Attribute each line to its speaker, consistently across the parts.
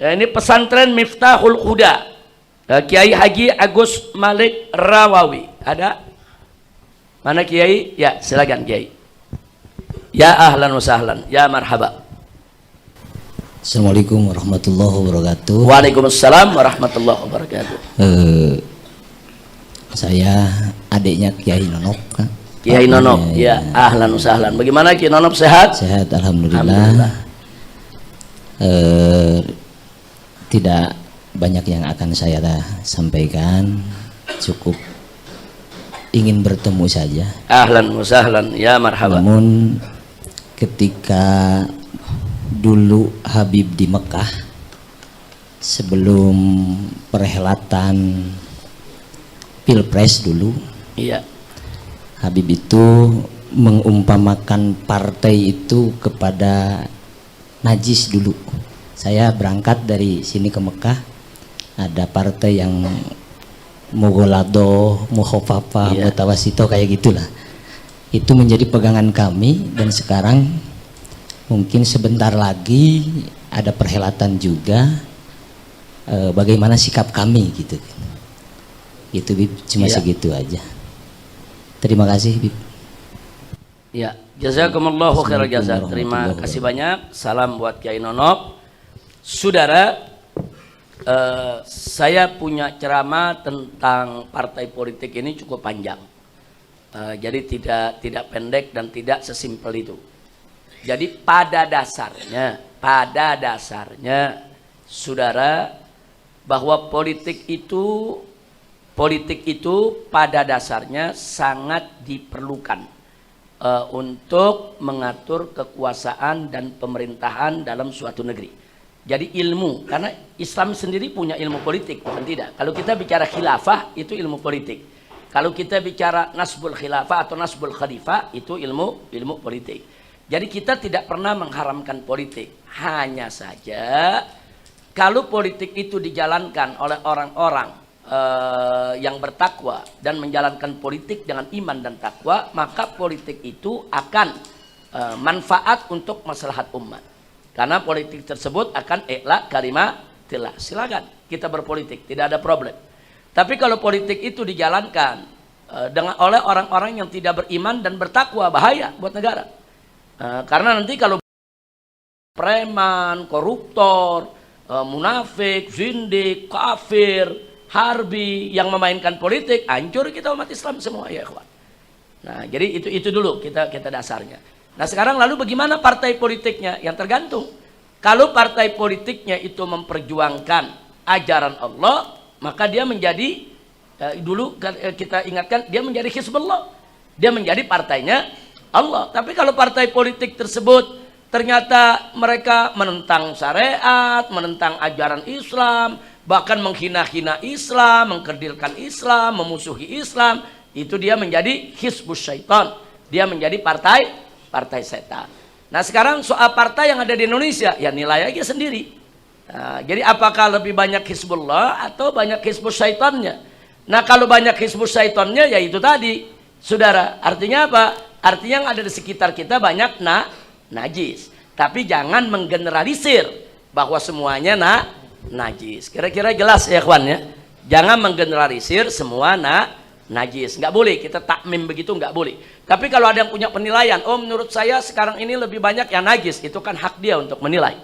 Speaker 1: Ini pesantren Miftahul Huda, Kiai Haji Agus Malik Rawawi. Ada? Mana Kiai? Ya, silakan Kiai. Ya ahlan wa sahlan, ya marhaba.
Speaker 2: Assalamualaikum warahmatullahi wabarakatuh.
Speaker 1: Waalaikumsalam warahmatullahi wabarakatuh.
Speaker 2: Saya adiknya Kiai Nonop.
Speaker 1: Kiai Nonop, ya ahlan wa sahlan. Bagaimana Kiai Nonop, sehat?
Speaker 2: Sehat, alhamdulillah. Tidak banyak yang akan saya sampaikan, cukup ingin bertemu saja.
Speaker 1: Ahlan wa sahlan, ya marhaba.
Speaker 2: Namun ketika dulu Habib di Mekah, sebelum perhelatan Pilpres dulu,
Speaker 1: iya,
Speaker 2: Habib itu mengumpamakan partai itu kepada najis dulu. Saya berangkat dari sini ke Mekah, ada partai yang Mughalado, Mukhafafah,
Speaker 1: iya,
Speaker 2: Mutawasito kayak gitulah. Itu menjadi pegangan kami, dan sekarang mungkin sebentar lagi ada perhelatan juga. Bagaimana sikap kami gitu. Gitu Bib, cuma
Speaker 1: iya,
Speaker 2: segitu aja. Terima kasih Bib.
Speaker 1: Ya, jazakumullahu khairal jazaa. Terima kasih banyak. Salam buat Kiai Nonop. Saudara, saya punya ceramah tentang partai politik ini cukup panjang. Jadi tidak pendek dan tidak sesimpel itu. Jadi pada dasarnya, saudara, bahwa politik itu pada dasarnya sangat diperlukan untuk mengatur kekuasaan dan pemerintahan dalam suatu negeri. Jadi ilmu, karena Islam sendiri punya ilmu politik, bukan tidak. Kalau kita bicara khilafah, itu ilmu politik. Kalau kita bicara nasbul khilafah atau nasbul khalifah, itu ilmu politik. Jadi kita tidak pernah mengharamkan politik. Hanya saja kalau politik itu dijalankan oleh orang-orang yang bertakwa dan menjalankan politik dengan iman dan takwa, maka politik itu akan manfaat untuk maslahat umat. Karena politik tersebut akan i'la kalimatillah. Silakan kita berpolitik, tidak ada problem. Tapi kalau politik itu dijalankan oleh orang-orang yang tidak beriman dan bertakwa, bahaya buat negara. Karena nanti kalau preman, koruptor, munafik, zindik, kafir, harbi yang memainkan politik, hancur kita umat Islam semua ya ikhwan. Nah, jadi itu dulu kita dasarnya. Nah, sekarang lalu bagaimana partai politiknya? Yang tergantung. Kalau partai politiknya itu memperjuangkan ajaran Allah, maka dia menjadi dulu kita ingatkan, dia menjadi Hizbullah. Dia menjadi partainya Allah. Tapi kalau partai politik tersebut ternyata mereka menentang syariat, menentang ajaran Islam, bahkan menghina-hina Islam, mengkerdilkan Islam, memusuhi Islam, itu dia menjadi hizbus syaitan. Dia menjadi partai setan. Nah, sekarang soal partai yang ada di Indonesia, ya nilai aja sendiri. Nah, jadi apakah lebih banyak Hizbullah atau banyak hizbus syaitannya? Nah, kalau banyak hizbus syaitannya, ya itu tadi, saudara. Artinya apa? Artinya yang ada di sekitar kita banyak najis. Tapi jangan menggeneralisir bahwa semuanya najis. Kira-kira jelas ya kawan ya. Jangan menggeneralisir semua najis. Nggak boleh kita takmim begitu, nggak boleh. Tapi kalau ada yang punya penilaian, oh menurut saya sekarang ini lebih banyak yang najis, itu kan hak dia untuk menilai.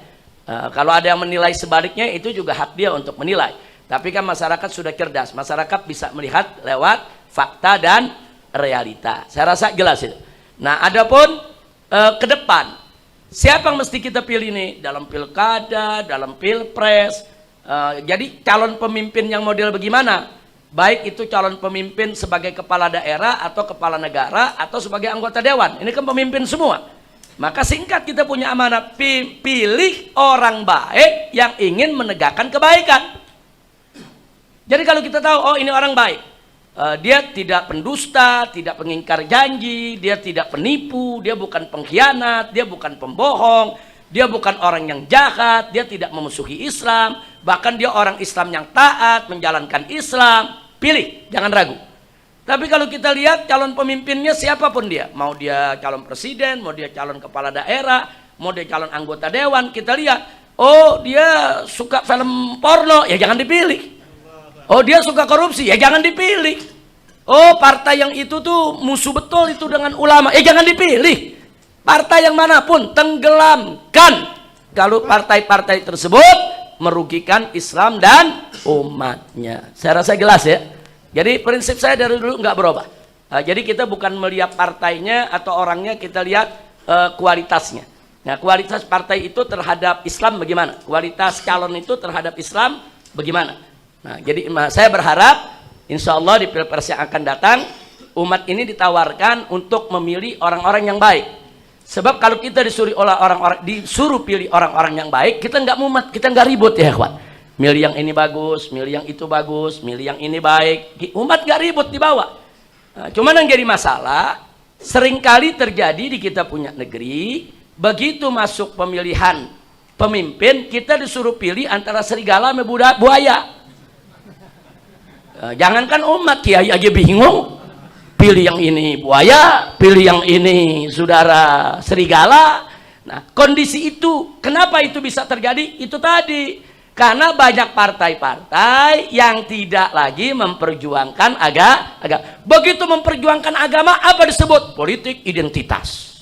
Speaker 1: Kalau ada yang menilai sebaliknya, itu juga hak dia untuk menilai. Tapi kan masyarakat sudah cerdas, masyarakat bisa melihat lewat fakta dan realita. Saya rasa jelas itu. Nah, adapun ke depan, siapa yang mesti kita pilih nih dalam pilkada, dalam pilpres? Jadi calon pemimpin yang model bagaimana? Baik itu calon pemimpin sebagai kepala daerah atau kepala negara atau sebagai anggota dewan. Ini kan pemimpin semua. Maka singkat kita punya amanah, pilih orang baik yang ingin menegakkan kebaikan. Jadi kalau kita tahu, oh ini orang baik, dia tidak pendusta, tidak pengingkar janji, dia tidak penipu, dia bukan pengkhianat, dia bukan pembohong, dia bukan orang yang jahat, dia tidak memusuhi Islam, bahkan dia orang Islam yang taat, menjalankan Islam. Pilih, jangan ragu. Tapi kalau kita lihat calon pemimpinnya siapapun dia, mau dia calon presiden, mau dia calon kepala daerah, mau dia calon anggota dewan, kita lihat Oh, dia suka film porno, ya jangan dipilih. Oh, dia suka korupsi, ya jangan dipilih. Oh, partai yang itu tuh musuh betul itu dengan ulama, ya jangan dipilih. Partai yang manapun tenggelamkan kalau partai-partai tersebut merugikan Islam dan umatnya. Saya rasa jelas ya. Jadi prinsip saya dari dulu nggak berubah. Jadi kita bukan melihat partainya atau orangnya, kita lihat kualitasnya. Nah, kualitas partai itu terhadap Islam bagaimana? Kualitas calon itu terhadap Islam bagaimana? Nah, jadi saya berharap insya Allah di Pilpres yang akan datang umat ini ditawarkan untuk memilih orang-orang yang baik. Sebab kalau kita disuruh pilih orang-orang yang baik, kita nggak mumet, kita nggak ribut ya kawan. Milih yang ini bagus, milih yang itu bagus, milih yang ini baik. Umat nggak ribut di bawah. Nah, cuman yang jadi masalah seringkali terjadi di kita punya negeri. Begitu masuk pemilihan pemimpin, kita disuruh pilih antara serigala sama buaya. Jangankan umat, kiai aja bingung. Pilih yang ini buaya, pilih yang ini saudara serigala. Nah, kondisi itu, kenapa itu bisa terjadi? Itu tadi, karena banyak partai-partai yang tidak lagi memperjuangkan agama. Begitu memperjuangkan agama, apa disebut? Politik identitas.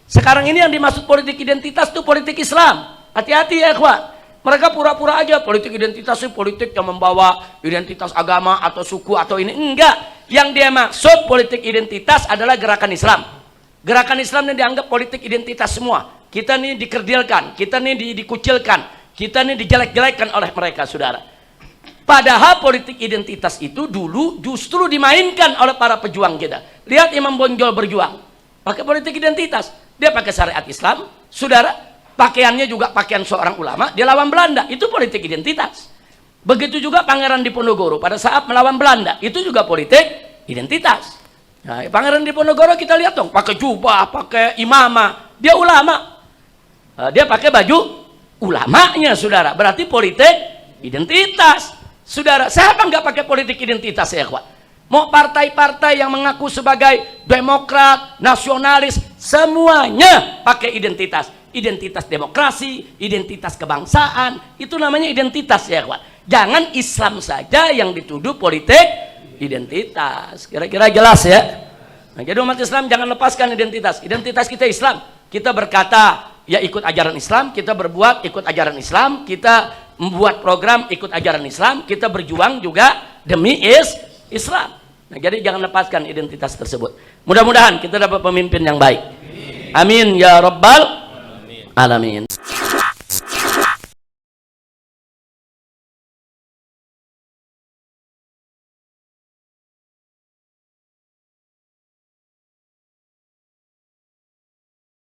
Speaker 1: Sekarang ini yang dimaksud politik identitas itu politik Islam. Hati-hati ya kawan. Mereka pura-pura aja politik identitas itu politik yang membawa identitas agama atau suku atau ini. Enggak. Yang dia maksud politik identitas adalah gerakan Islam. Gerakan Islam yang dianggap politik identitas semua. Kita nih dikerdilkan, kita nih dikucilkan, kita nih dijelek-jelekkan oleh mereka, saudara. Padahal politik identitas itu dulu justru dimainkan oleh para pejuang kita. Lihat Imam Bonjol berjuang pakai politik identitas. Dia pakai syariat Islam, saudara. Pakaiannya juga pakaian seorang ulama. Dia lawan Belanda, itu politik identitas. Begitu juga Pangeran Diponegoro pada saat melawan Belanda, itu juga politik identitas. Nah, Pangeran Diponegoro kita lihat dong, pakai jubah, pakai imamah, dia ulama. Dia pakai baju ulamanya, saudara. Berarti politik identitas, saudara. Siapa nggak pakai politik identitas ya, kawan? Mau partai-partai yang mengaku sebagai demokrat, nasionalis, semuanya pakai identitas. Identitas demokrasi, identitas kebangsaan, itu namanya identitas ya kawan. Jangan Islam saja yang dituduh politik identitas. Kira-kira jelas ya. Nah, jadi umat Islam jangan lepaskan identitas. Identitas kita Islam. Kita berkata ya ikut ajaran Islam, kita berbuat ikut ajaran Islam, kita membuat program ikut ajaran Islam, kita berjuang juga demi Islam. Nah, jadi jangan lepaskan identitas tersebut. Mudah-mudahan kita dapat pemimpin yang baik. Amin ya rabbal alamin.